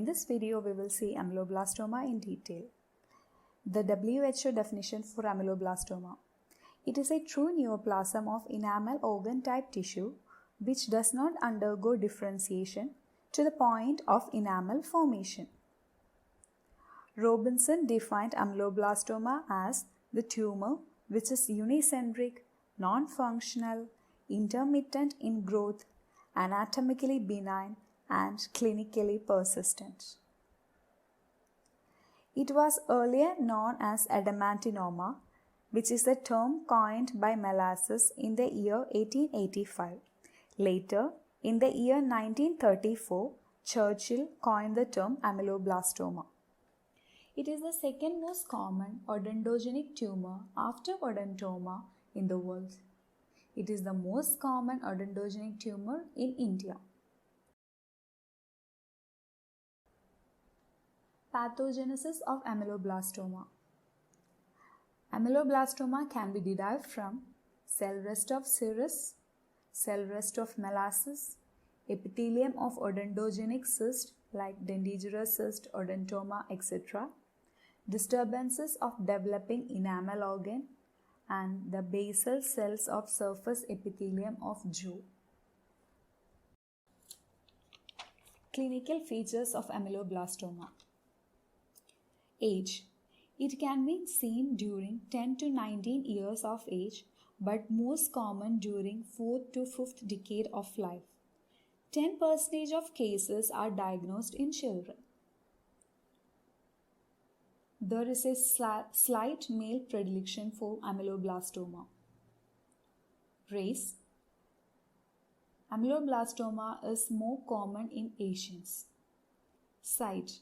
this video, we will see ameloblastoma in detail. The WHO definition for ameloblastoma. It is a true neoplasm of enamel organ type tissue which does not undergo differentiation to the point of enamel formation. Robinson defined ameloblastoma as the tumor which is unicentric, non-functional, intermittent in growth, anatomically benign, and clinically persistent. It was earlier known as adamantinoma, which is a term coined by Melasses in the year 1885. Later, in the year 1934, Churchill coined the term ameloblastoma. It is the second most common odontogenic tumor after odontoma in the world. It is the most common odontogenic tumor in India. Pathogenesis of ameloblastoma. Ameloblastoma can be derived from cell rest of cirrus, cell rest of Melasses, epithelium of odontogenic cyst like dentigerous cyst, odontoma, etc., disturbances of developing enamel organ, and the basal cells of surface epithelium of jaw. Clinical features of ameloblastoma. Age. It can be seen during 10 to 19 years of age, but most common during 4th to 5th decade of life. 10% of cases are diagnosed in children. There is a slight male predilection for ameloblastoma. Race. Ameloblastoma is more common in Asians. Site.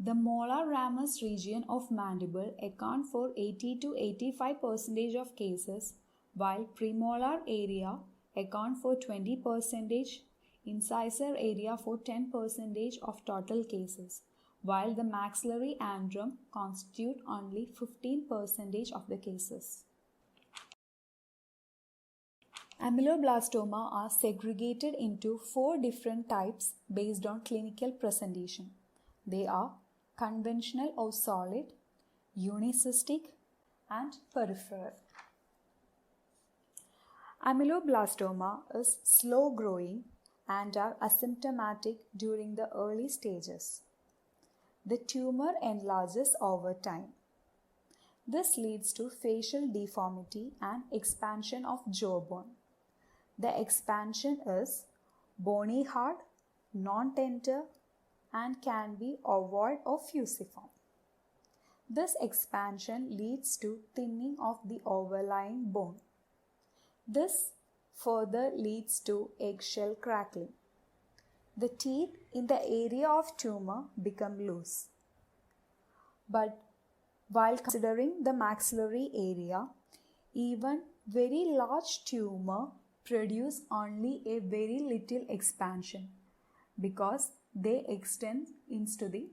The molar ramus region of mandible account for 80 to 85% of cases, while premolar area account for 20%, incisor area for 10% of total cases, while the maxillary antrum constitute only 15% of the cases. Ameloblastoma are segregated into 4 different types based on clinical presentation. They are conventional or solid, unicystic, and peripheral. Ameloblastoma is slow growing and are asymptomatic during the early stages. The tumor enlarges over time. This leads to facial deformity and expansion of jawbone. The expansion is bony hard, non-tender, and can be ovoid or fusiform. This expansion leads to thinning of the overlying bone. This further leads to eggshell crackling. The teeth in the area of tumor become loose. But while considering the maxillary area, even very large tumor produce only a very little expansion because they extend into the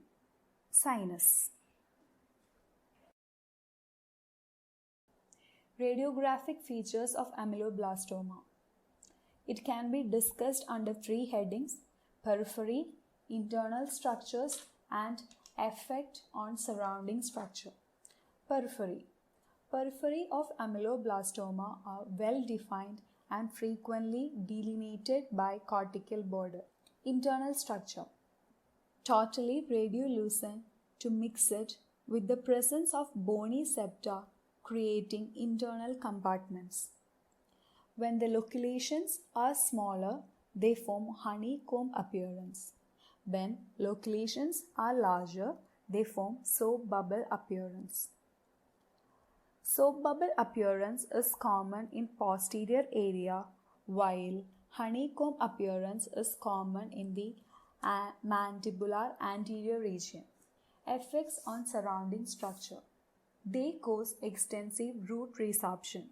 sinus. Radiographic features of ameloblastoma. It can be discussed under 3 headings: periphery, internal structures, and effect on surrounding structure. Periphery. Periphery of ameloblastoma are well defined and frequently delineated by cortical border. Internal structure. Totally radiolucent to mix it with the presence of bony septa, creating internal compartments. When the loculations are smaller, they form honeycomb appearance. When loculations are larger, they form soap bubble appearance. Soap bubble appearance is common in posterior area, while honeycomb appearance is common in the mandibular anterior region. Effects on surrounding structure. They cause extensive root resorption.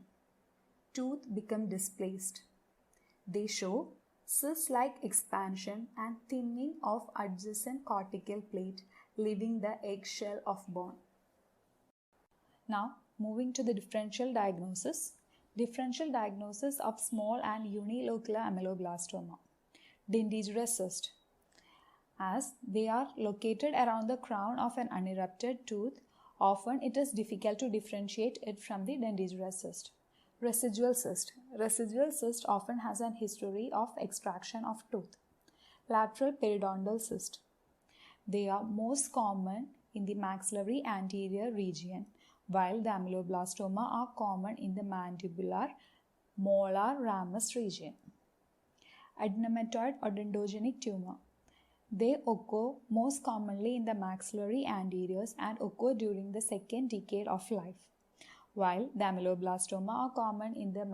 Tooth become displaced. They show cyst-like expansion and thinning of adjacent cortical plate, leaving the eggshell of bone. Now, moving to the differential diagnosis. Differential diagnosis of small and unilocular ameloblastoma. Dentigerous cyst. As they are located around the crown of an unerupted tooth, often it is difficult to differentiate it from the dentigerous cyst. Residual cyst. Residual cyst often has an history of extraction of tooth. Lateral periodontal cyst. They are most common in the maxillary anterior region, while the ameloblastoma are common in the mandibular molar ramus region. Adenomatoid odontogenic tumor. They occur most commonly in the maxillary anteriors and occur during the second decade of life, while the ameloblastoma are common in the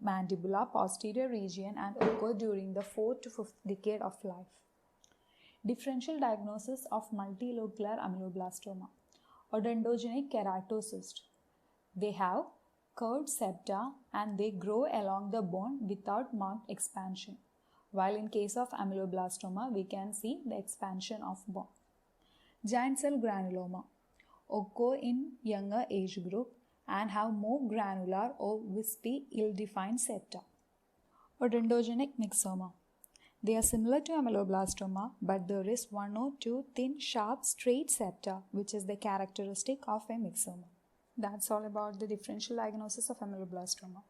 mandibular posterior region and occur during the 4th to 5th decade of life. Differential diagnosis of multilocular ameloblastoma. Odontogenic keratocyst. They have curved septa and they grow along the bone without marked expansion, while in case of ameloblastoma we can see the expansion of bone. Giant cell granuloma occur in younger age group and have more granular or wispy ill-defined septa. Odontogenic myxoma. They are similar to ameloblastoma, but there is one or two thin, sharp, straight septa, which is the characteristic of a myxoma. That's all about the differential diagnosis of ameloblastoma.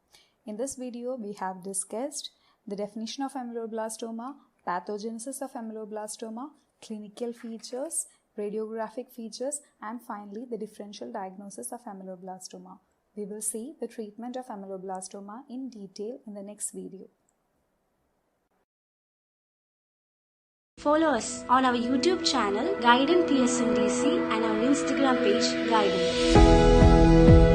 In this video, we have discussed the definition of ameloblastoma, pathogenesis of ameloblastoma, clinical features, radiographic features, and finally the differential diagnosis of ameloblastoma. We will see the treatment of ameloblastoma in detail in the next video. Follow us on our YouTube channel Guidant PSMDC and our Instagram page Guidant.